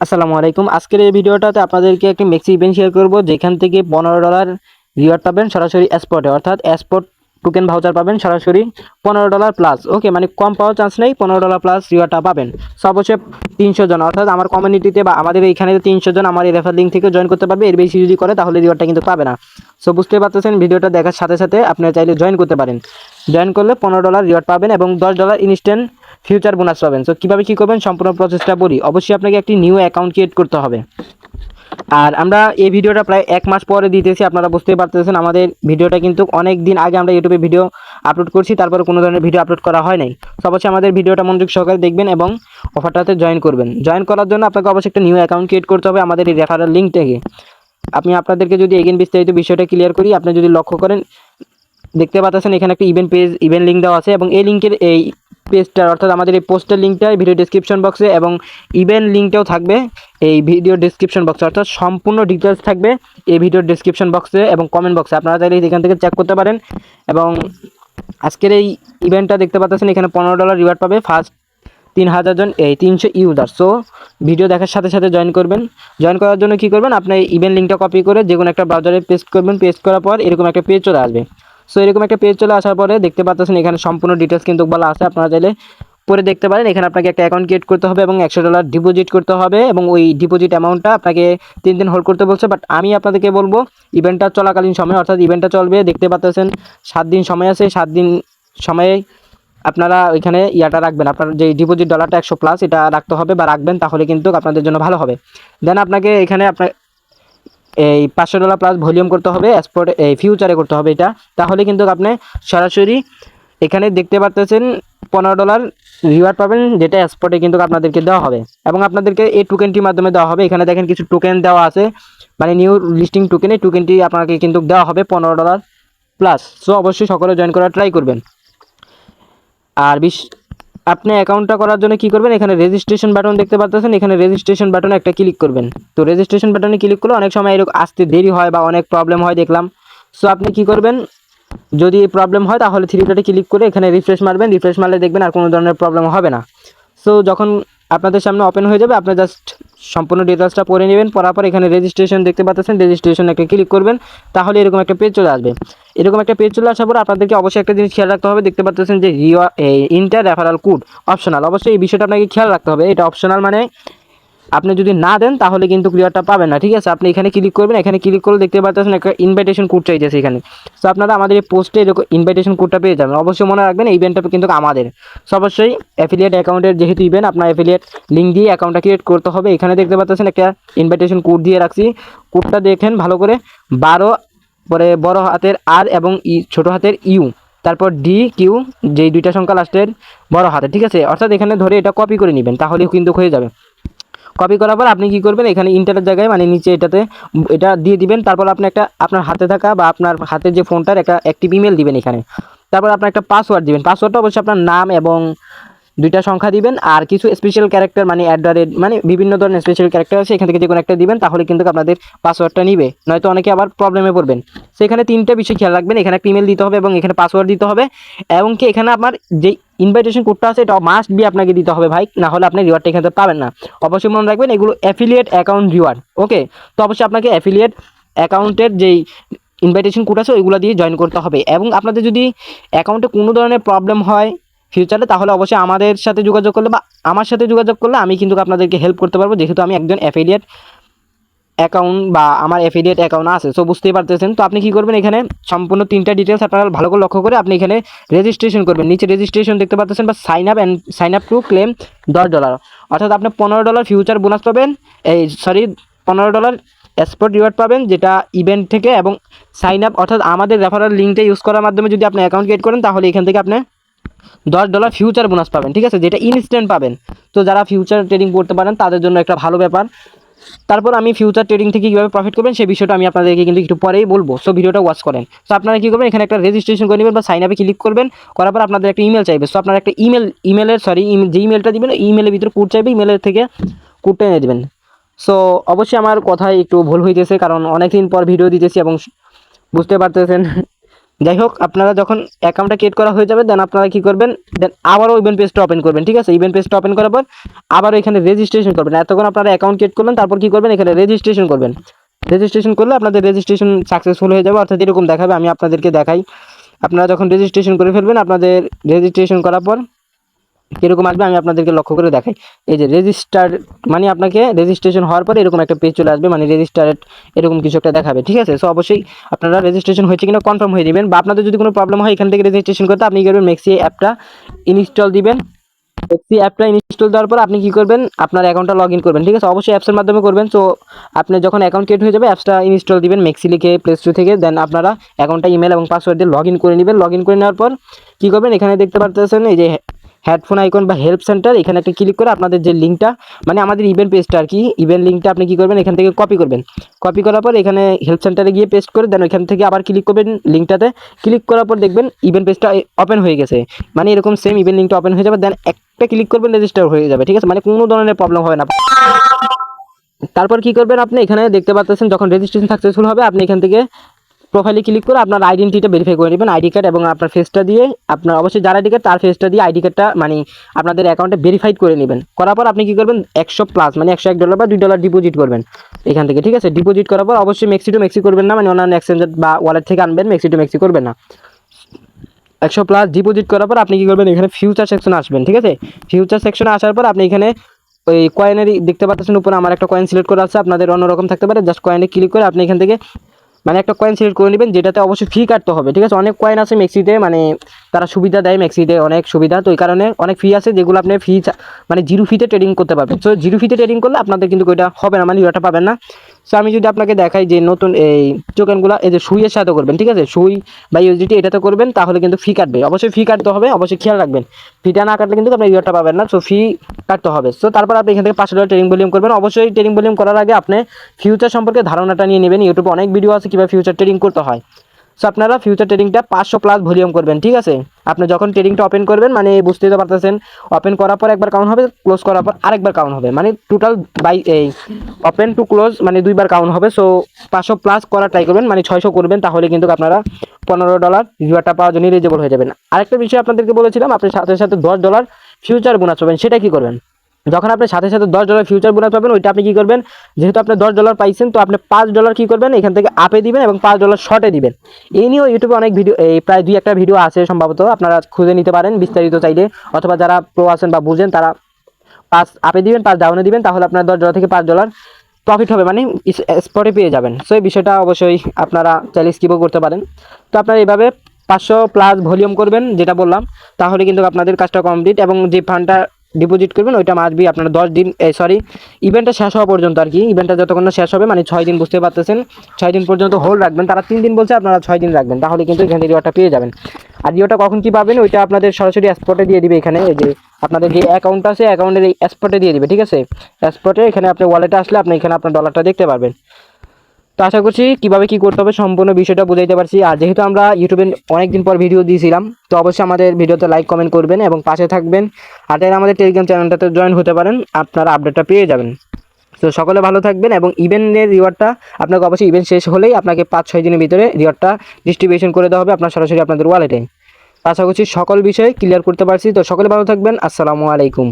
আসসালামু আলাইকুম। আজকের এই ভিডিওটাতে আপনাদেরকে একটি মেক্সি ইভেন্ট শেয়ার করব, যেখান থেকে $15 রিওয়ার্ড পাবেন সরাসরি স্পটে, অর্থাৎ স্পট টোকেন ভাউচার পাবেন সরাসরি $15 প্লাস। ওকে, মানে কম পাওয়ার চান্স নেই, $15 প্লাস রিওয়ার্ডটা পাবেন। সো অবশ্যই 300 জন, অর্থাৎ আমার কমিউনিটিতে বা আমাদের এইখানে 300 জন আমার এই রেফার লিঙ্ক থেকে জয়েন করতে পারবে। এর বেশি যদি করে তাহলে রিওয়ার্ডটা কিন্তু পাবে না। সো বুঝতে পারতেছেন, ভিডিওটা দেখার সাথে সাথে আপনারা চাইলে জয়েন করতে পারেন। জয়েন করলে $15 রিওয়ার্ড পাবেন এবং $10 ইনস্ট্যান্ট ফিউচার বোনাস পাবেন। সো কীভাবে কী করবেন সম্পূর্ণ প্রসেসটা বলি। অবশ্যই আপনাকে একটি নিউ অ্যাকাউন্ট ক্রিয়েট করতে হবে। আর আমরা এই ভিডিওটা প্রায় 1 মাস পরে দিতেছি, আপনারা বুঝতেই পারতেছেন। আমাদের ভিডিওটা কিন্তু অনেক দিন আগে আমরা ইউটিউবে ভিডিও আপলোড করছি, তারপরে কোনো ধরনের ভিডিও আপলোড করা হয় নাই। তো অবশ্যই আমাদের ভিডিওটা মনোযোগ সহকারে দেখবেন এবং অফারটাতে জয়েন করবেন। জয়েন করার জন্য আপনাকে অবশ্যই একটা নিউ অ্যাকাউন্ট ক্রিয়েট করতে হবে আমাদের এই রেফারেল লিঙ্ক থেকে। আপনাদেরকে যদি এগেন বিস্তারিত বিষয়টা ক্লিয়ার করি, আপনি যদি লক্ষ্য করেন, দেখতে পাচ্ছেন এখানে একটা ইভেন্ট লিঙ্ক দেওয়া আছে এবং এই লিঙ্কের এই পেজটার, অর্থাৎ আমাদের এই পোস্টের লিঙ্কটা ভিডিও ডেসক্রিপশন বক্সে এবং ইভেন্ট লিঙ্কটাও থাকবে এই ভিডিও ডেসক্রিপশন বক্সে, অর্থাৎ সম্পূর্ণ ডিটেলস থাকবে এই ভিডিও ডেসক্রিপশন বক্সে এবং কমেন্ট বক্সে। আপনারা চাইলে এখান থেকে চেক করতে পারেন। এবং আজকের এই ইভেন্টটা দেখতে পাচ্ছেন, এখানে $15 রিওয়ার্ড পাবে ফার্স্ট 3000 জন, এই 300 ইউজার। সো ভিডিও দেখার সাথে সাথে জয়েন করবেন। জয়েন করার জন্য কী করবেন, আপনি ইভেন্ট লিঙ্কটা কপি করে যে কোনো একটা ব্রাউজারে পেস্ট করবেন। পেস্ট করার পর এরকম একটা পেজ চলে আসবে। সো এরকম একটা পেজ চলে আসার পরে দেখতে পাচ্ছেন এখানে সম্পূর্ণ ডিটেলস কিন্তু বলা আছে, আপনারা চাইলে পরে দেখতে পারেন। এখানে আপনাকে একটা অ্যাকাউন্ট ক্রিয়েট করতে হবে এবং $100 ডিপোজিট করতে হবে এবং ওই ডিপোজিট অ্যামাউন্টটা আপনাকে 3 দিন হোল্ড করতে বলছে। বাট আমি আপনাদেরকে বলবো ইভেন্টটা চলাকালীন সময়, অর্থাৎ ইভেন্টটা চলবে, দেখতে পাচ্ছেন 7 দিন সময় আছে। 7 দিন সময়ে আপনারা ওইখানে ইয়াটা রাখবেন, আপনার যে ডিপোজিট ডলারটা 100 প্লাস এটা রাখতে হবে বা রাখবেন, তাহলে কিন্তু আপনাদের জন্য ভালো হবে। দেন আপনাকে এখানে আপনার এই $500 প্লাস ভলিউম করতে হবে, স্পট এই ফিউচারে করতে হবে এটা, তাহলে কিন্তু আপনি সরাসরি এখানে দেখতে পাচ্ছেন $15 রিওয়ার্ড পাবেন, যেটা স্পটে কিন্তু আপনাদেরকে দেওয়া হবে এবং আপনাদেরকে এই টোকেনটির মাধ্যমে দেওয়া হবে। এখানে দেখেন কিছু টোকেন দেওয়া আছে, মানে নিউ লিস্টিং টোকেন। এই টোকেনটি আপনাকে কিন্তু দেওয়া হবে $15 প্লাস। সো অবশ্যই সকলে জয়েন করার ট্রাই করবেন। আর আপনি অ্যাকাউন্টটা করার জন্য কী করবেন, এখানে রেজিস্ট্রেশন বাটন দেখতে পাচ্ছেন, এখানে রেজিস্ট্রেশন বাটনে একটা ক্লিক করবেন। তো রেজিস্ট্রেশন বাটনে ক্লিক করলে অনেক সময় এরকম আসতে দেরি হয় বা অনেক প্রবলেম হয় দেখলাম। সো আপনি কী করবেন, যদি প্রবলেম হয় তাহলে থ্রি ডটে ক্লিক করে এখানে রিফ্রেশ মারবেন। রিফ্রেশ মারলে দেখবেন আর কোনো ধরনের প্রবলেম হবে না। সো যখন আপনাদের সামনে ওপেন হয়ে যাবে, আপনি জাস্ট সম্পূর্ণ ডিটেলসটা পড়ে নেবেন। পড়ার পর এখানে রেজিস্ট্রেশন দেখতে পাচ্ছেন, রেজিস্ট্রেশন একটা ক্লিক করবেন, তাহলে এরকম একটা পেজ চলে আসবে। এরকম একটা পেজ চলে আসার পর আপনাদেরকে অবশ্যই একটা জিনিস খেয়াল রাখতে হবে। দেখতে পাচ্ছেন যে ইন্টার রেফারাল কোড অপশনাল, অবশ্যই এই বিষয়টা আপনাকে খেয়াল রাখতে হবে। এটা অপশনাল, মানে আপনি যদি না দেন তাহলে কিন্তু ক্লিয়ারটা পাবেন না, ঠিক আছে। আপনি এখানে ক্লিক করবেন, এখানে ক্লিক করলে দেখতে পাচ্ছেন একটা ইনভাইটেশন কোড চাইছে এখানে। সো আপনারা আমাদের এই পোস্টে এরকম ইনভাইটেশন কোডটা পেয়ে যাবেন। অবশ্যই মনে রাখবেন এই ইভেন্টটা কিন্তু আমাদের। সো অবশ্যই অ্যাফিলিয়েট অ্যাকাউন্টের যেহেতু ইভেন্ট, আপনার অ্যাফিলিয়েট লিঙ্ক দিয়ে অ্যাকাউন্টটা ক্রিয়েট করতে হবে। এখানে দেখতে পাচ্ছেন একটা ইনভাইটেশন কোড দিয়ে রাখছি। কোডটা দেখেন ভালো করে, 12 পরে বড় হাতের আর এবং ছোট হাতের ইউ, তারপর ডি কিউ, যেই দুইটা সংখ্যা লাস্টের বড় হাতে, ঠিক আছে। অর্থাৎ এখানে ধরে এটা কপি করে নেবেন, তাহলেও কিন্তু হয়ে যাবে। কপি করার পর আপনি কী করবেন, এখানে ইন্টারের জায়গায় মানে নিচে এটাতে এটা দিয়ে দিবেন। তারপর আপনি একটা আপনার হাতে থাকা বা আপনার হাতের যে ফোনটার একটা অ্যাক্টিভ ইমেল দিবেন এখানে। তারপর আপনার একটা পাসওয়ার্ড দিবেন। পাসওয়ার্ডটা অবশ্যই আপনার নাম এবং দুইটা সংখ্যা দিবেন, আর কিছু স্পেশাল ক্যারেক্টার মানে মানে বিভিন্ন ধরনের স্পেশাল ক্যারেক্টার আছে, এখান থেকে যে কোনো একটা দিবেন, তাহলে কিন্তু আপনাদের পাসওয়ার্ডটা নিবে, নয়তো অনেকে আবার প্রবলেমে পড়বেন। সেখানে 3টে বিষয় খেয়াল রাখবেন, এখানে একটা ইমেল দিতে হবে এবং এখানে পাসওয়ার্ড দিতে হবে, এবং কি এখানে আপনার যে ইনভাইটেশন কোডটা আছে এটা মাস্ট বি আপনাকে দিতে হবে ভাই, না হলে আপনি রিওয়ার্ডটা এখানে পাবেন না। অবশ্যই মনে রাখবেন এগুলো অ্যাফিলিয়েট অ্যাকাউন্ট রিওয়ার্ড। ওকে, তো অবশ্যই আপনাকে অ্যাফিলিয়েট অ্যাকাউন্টের যেই ইনভাইটেশন কোড আছে ওইগুলো দিয়ে জয়েন করতে হবে। এবং আপনাদের যদি অ্যাকাউন্টে কোনো ধরনের প্রবলেম হয় ফিউচারে, তাহলে অবশ্যই আমাদের সাথে যোগাযোগ করলে বা আমার সাথে যোগাযোগ করলে আমি কিন্তু আপনাদেরকে হেল্প করতে পারবো, যেহেতু আমি একজন অ্যাফিলিয়েট অ্যাকাউন্ট বা আমার অ্যাফিলিয়েট অ্যাকাউন্ট আছে। সো বুঝতেই পারতেছেন। তো আপনি কী করবেন, এখানে সম্পূর্ণ 3টা ডিটেলস আপনারা ভালো করে লক্ষ্য করে আপনি এখানে রেজিস্ট্রেশন করবেন। নিচে রেজিস্ট্রেশন দেখতে পাচ্ছেন বা সাইন আপ টু ক্লেম $10, অর্থাৎ আপনি $15 ফিউচার বোনাস পাবেন, $15 স্পট রিওয়ার্ড পাবেন যেটা ইভেন্ট থেকে, এবং সাইন আপ অর্থাৎ আমাদের রেফারাল লিঙ্কটা ইউজ করার মাধ্যমে যদি আপনি অ্যাকাউন্ট ক্রিয়েট করেন, তাহলে এখান থেকে আপনি $10 ফিউচার বোনাস পাবেন, ঠিক আছে, যেটা ইনস্ট্যান্ট পাবেন। তো যারা ফিউচার ট্রেডিং করতে পারেন তাদের জন্য একটা ভালো ব্যাপার। তারপর আমি ফিউচার ট্রেডিং থেকে কীভাবে প্রফিট করবেন সেই বিষয়টা আমি আপনাদেরকে কিন্তু একটু পরেই বলবো। সো ভিডিওটা ওয়াচ করেন। সো আপনারা কী করবেন, এখানে একটা রেজিস্ট্রেশন করে নেবেন বা সাইন আপে ক্লিক করবেন, করার পর আপনাদের একটা ইমেল চাইবে। সো আপনারা একটা যে ইমেলটা দিবেন ইমেলের ভিতরে কোড চাইবে, ইমেলের থেকে কোডটা এনে দেবেন। সো অবশ্যই আমার কথায় একটু ভুল হইতেছে, কারণ অনেক দিন পর ভিডিও দিতেছি এবং বুঝতে পারতেছেন যাই হোক, আপনারা যখন অ্যাকাউন্টটা ক্রিয়েট করা হয়ে যাবে দেন আপনারা কী করবেন, দেন আবারও ইভেন্ট পেজটা ওপেন করবেন। ঠিক আছে, ইভেন্ট পেজটা ওপেন করার পর আবারও এখানে রেজিস্ট্রেশন করবেন। এতক্ষণ আপনারা অ্যাকাউন্ট ক্রিয়েট করলেন, তারপর কী করবেন, এখানে রেজিস্ট্রেশন করবেন। রেজিস্ট্রেশন করলে আপনাদের রেজিস্ট্রেশন সাকসেসফুল হয়ে যাবে, অর্থাৎ এরকম দেখাবে। আমি আপনাদেরকে দেখাই, আপনারা যখন রেজিস্ট্রেশন করে ফেলবেন, আপনাদের রেজিস্ট্রেশন করার পর কীরকম আসবে আমি আপনাদেরকে লক্ষ্য করে দেখাই। এই যে রেজিস্টার, মানে আপনাকে রেজিস্ট্রেশন হওয়ার পরে এরকম একটা পেজ চলে আসবে, মানে রেজিস্টারেড এরকম কিছু একটা দেখাবে। ঠিক আছে, সো অবশ্যই আপনারা রেজিস্ট্রেশন হয়েছে কিনা কনফার্ম হয়ে দিবেন, বা আপনাদের যদি কোনো প্রবলেম হয় এখান থেকে রেজিস্ট্রেশন করতে, আপনি কী করবেন, মেক্সি অ্যাপটা ইনস্টল দিবেন। মেক্সি অ্যাপটা ইনস্টল দেওয়ার পর আপনি কী করবেন, আপনার অ্যাকাউন্টটা লগ ইন করবেন। ঠিক আছে, অবশ্যই অ্যাপসের মাধ্যমে করবেন। সো আপনি যখন অ্যাকাউন্ট ক্রিয়েট হয়ে যাবে অ্যাপসটা ইনস্টল দিবেন মেক্সি লিখে প্লে স্টোর থেকে, দেন আপনারা অ্যাকাউন্টটা ইমেল এবং পাসওয়ার্ড দিয়ে লগ ইন করে নেবেন। লগ ইন করে নেওয়ার পর কী করবেন, এখানে দেখতে পাচ্ছেন এই যে হেডফোন আইকন বা হেল্প সেন্টার, এখানে একটা ক্লিক করে আপনাদের যে লিঙ্কটা, মানে আমাদের ইভেন্ট পেজটা আর কি, ইভেন্ট লিঙ্কটা আপনি কী করবেন, এখান থেকে কপি করবেন। কপি করার পর এখানে হেল্প সেন্টারে গিয়ে পেস্ট করে দেন ওইখান থেকে আবার ক্লিক করবেন লিঙ্কটাতে। ক্লিক করার পর দেখবেন ইভেন্ট পেজটা ওপেন হয়ে গেছে, মানে এরকম সেম ইভেন্ট লিঙ্কটা ওপেন হয়ে যাবে। দেন একটা ক্লিক করবেন, রেজিস্টার হয়ে যাবে। ঠিক আছে, মানে কোনো ধরনের প্রবলেম হবে না। তারপর কী করবেন, আপনি এখানে দেখতে পাচ্ছেন যখন রেজিস্ট্রেশন সাকসেসফুল হবে, আপনি এখান থেকে প্রোফাইলে ক্লিক করে আপনার আইডেন্টিটিটা ভেরিফাই করে নেবেন, আইডি কার্ড এবং আপনার ফেসটা দিয়ে, আপনার অবশ্যই যার আইডি কার্ড তার ফেসটা দিয়ে আইডি কার্ডটা মানে আপনাদের অ্যাকাউন্টে ভেরিফাইড করে নেবেন। করার পর আপনি কী করবেন, 100 প্লাস মানে $101 বা $2 ডিপোজিট করবেন এখান থেকে। ঠিক আছে, ডিপোজিট করার পর অবশ্যই মেক্সি টু মেক্সি করবেন না, মানে অন্যান্য এক্সচেঞ্জ বা ওয়ালেট থেকে আনবেন, মেক্সি টু মেক্সি করবেন না। 100 প্লাস ডিপোজিট করার পর আপনি কী করবেন, এখানে ফিউচার সেকশনে আসবেন। ঠিক আছে, ফিউচার সেকশনে আসার পর আপনি এখানে ওই কয়েনেরই দেখতে পাচ্ছেন উপরে আমার একটা কয়েন সিলেক্ট করা আছে, আপনাদের অন্যরকম থাকতে পারে। জাস্ট কয়েনে ক্লিক করে আপনি এখান থেকে মানে একটা কয়েন সিলেক্ট করে নেবেন, যেটাতে অবশ্যই ফি কাটতে হবে। ঠিক আছে, অনেক কয়েন আছে মেক্সিতে, মানে তারা সুবিধা দেয়, মেক্সিতে অনেক সুবিধা, তো এই কারণে অনেক ফি আছে যেগুলো আপনি ফি মানে জিরো ফিতে ট্রেডিং করতে পারবেন। সো জিরো ফিতে ট্রেডিং করলে আপনাদের কিন্তু ওইটা হবে না, মানে ওটা পাবেন না। সো আমি যদি আপনাকে দেখাই যে নতুন এই টোকেনগুলো, এই যে সুইয়ের সাথে করবেন। ঠিক আছে, সুই বা ইউএসডিটি এটাতে করবেন, তাহলে কিন্তু ফি কাটবে, অবশ্যই ফি কাটতে হবে, অবশ্যই খেয়াল রাখবেন। ফিটা না কাটলে কিন্তু আপনি রিওয়ার্ডটা পাবেন না, সো ফি কাটতে হবে। সো তারপর আপনি এখান থেকে $500 ট্রেডিং ভলিউম করবেন। অবশ্যই ট্রেডিং ভলিউম করার আগে আপনি ফিউচার সম্পর্কে ধারণাটা নিয়ে নেবেন। ইউটিউবে অনেক ভিডিও আছে কীভাবে ফিউচার ট্রেডিং করতে হয়। সো আপনারা ফিউচার ট্রেডিংটা 500 প্লাস ভলিউম করবেন। ঠিক আছে, আপনি যখন ট্রেডিংটা ওপেন করবেন, মানে বুঝতেই তো পারতেছেন, ওপেন করার পর একবার কাউন্ট হবে, ক্লোজ করার পর আরেকবার কাউন্ট হবে, মানে টোটাল বাই এই ওপেন টু ক্লোজ মানে দুইবার কাউন্ট হবে। সো 500 প্লাস করা ট্রাই করবেন, মানে 600 করবেন, তাহলে কিন্তু আপনারা $15 রিওয়ার্ডটা পাওয়ার জন্য এলিজিবল হয়ে যাবেন। আরেকটা বিষয় আপনাদেরকে বলেছিলাম, আপনি সাথে সাথে $10 ফিউচার বোনাস পাবেন। সেটা কী করবেন, যখন আপনি সাথে সাথে $10 ফিউচার বোনাস পাবেন, ওইটা আপনি কী করবেন, যেহেতু আপনি $10 পাইছেন, তো আপনি $5 কী করবেন, এখান থেকে আপে দিবেন এবং $5 শর্টে দিবেন। এই নিয়েও ইউটিউবে অনেক ভিডিও, এই প্রায় 2-1টা ভিডিও আছে সম্ভবত, আপনারা খুঁজে নিতে পারেন বিস্তারিত চাইলে, অথবা যারা প্রো আছেন বা বুঝেন তারা 5 আপে দিবেন, 5 ডাউনে দিবেন, তাহলে আপনার $10 থেকে $5 প্রফিট হবে, মানে স্পটে পেয়ে যাবেন। সো এই বিষয়টা অবশ্যই আপনারা চাইলে স্কিপও করতে পারেন। তো আপনারা এইভাবে 500 প্লাস ভলিউম করবেন, যেটা বললাম, তাহলে কিন্তু আপনাদের কাজটা কমপ্লিট। এবং যে ফান্ডটা ডিপোজিট করবেন ওইটা মাসবি আপনারা 10 দিন, ইভেন্টটা শেষ হওয়া পর্যন্ত আর কি, ইভেন্টটা যতক্ষণ না শেষ হবে, মানে 6 দিন, বুঝতে পারতেছেন, 6 দিন পর্যন্ত হোল্ড রাখবেন। তারা 3 দিন বলছে, আপনারা 6 দিন রাখবেন, তাহলে কিন্তু এখানে রিওয়ার্ডটা পেয়ে যাবেন। আর রিওয়ার্ডটা কখন কী পাবেন, ওইটা আপনাদের সরাসরি স্পটে দিয়ে দিবে। এখানে এই যে আপনাদের যে অ্যাকাউন্ট আছে অ্যাকাউন্টের এই স্পটে দিয়ে দিবে। ঠিক আছে, স্পটে এখানে আপনি ওয়ালেটে আসলে আপনি এখানে আপনার ডলারটা দেখতে পারবেন। তো আশা করছি কীভাবে কী করতে হবে সম্পূর্ণ বিষয়টা বুঝাইতে পারছি। আর যেহেতু আমরা ইউটিউবে অনেকদিন পর ভিডিও দিয়েছিলাম, তো অবশ্যই আমাদের ভিডিওতে লাইক কমেন্ট করবেন এবং পাশে থাকবেন। আর তাই আমাদের টেলিগ্রাম চ্যানেলটাতে জয়েন হতে পারেন, আপনারা আপডেটটা পেয়ে যাবেন। তো সকলে ভালো থাকবেন। এবং ইভেন্টের রিওয়ার্ডটা আপনাকে অবশ্যই ইভেন্ট শেষ হলেই আপনাকে 5-6 দিনের ভিতরে রিওয়ার্ডটা ডিস্ট্রিবিউশন করে দেওয়া হবে আপনার সরাসরি আপনাদের ওয়ালেটে। আশা করছি সকল বিষয় ক্লিয়ার করতে পারছি। তো সকলে ভালো থাকবেন, আসসালামু আলাইকুম।